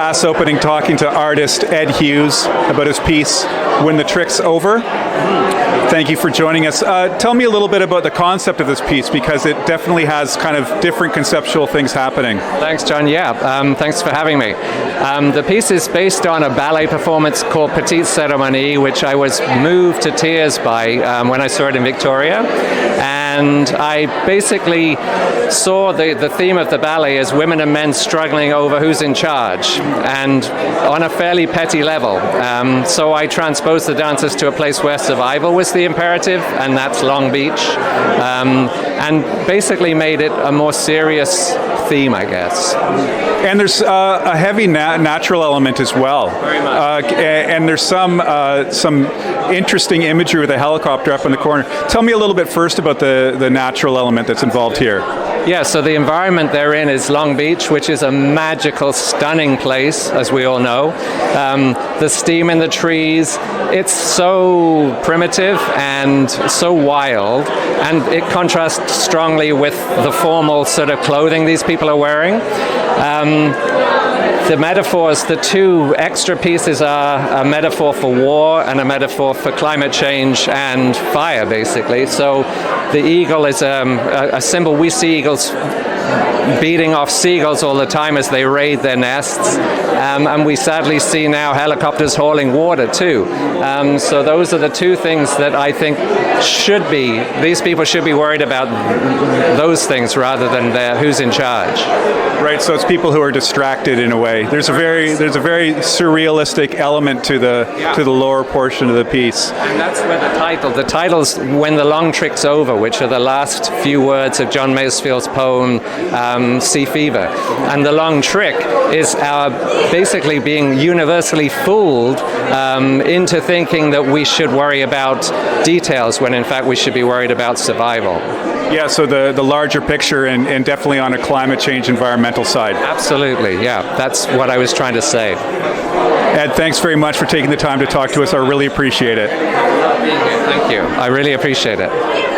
PAS opening talking to artist Ed Hughes about his piece, When the Trick's Over. Thank you for joining us. Tell me a little bit about the concept of this piece, because it definitely has kind of different conceptual things happening. Thanks, John. Thanks for having me. The piece is based on a ballet performance called Petite Cérémonie, which I was moved to tears by when I saw it in Victoria. And I basically saw the theme of the ballet as women and men struggling over who's in charge, and on a fairly petty level. So I transposed the dancers to a place where survival was the imperative, and that's Long Beach, and basically made it a more serious theme, I guess. And there's a heavy natural element as well. Very much. And there's some interesting imagery with a helicopter up in the corner. Tell me a little bit first about the natural element that's involved here. Yeah, so the environment they're in is Long Beach, which is a magical, stunning place, as we all know. The steam in the trees, it's so primitive and so wild, and it contrasts strongly with the formal sort of clothing these people are wearing. The metaphors, the two extra pieces are a metaphor for war and a metaphor for climate change and fire, basically. So the eagle is a symbol. We see eagles beating off seagulls all the time as they raid their nests, and we sadly see now helicopters hauling water too. So those are the two things that I think these people should be worried about, those things rather than who's in charge. Right, so it's people who are distracted in a way. There's a very surrealistic element to the lower portion of the piece. And that's where the title's When the Long Trick's Over, which are the last few words of John Masefield's poem, Sea Fever. And the long trick is our basically being universally fooled into thinking that we should worry about details when in fact we should be worried about survival. Yeah, so the larger picture and definitely on a climate change environmental side. Absolutely, yeah. That's what I was trying to say. Ed, thanks very much for taking the time to talk to us. I really appreciate it. Thank you. I really appreciate it.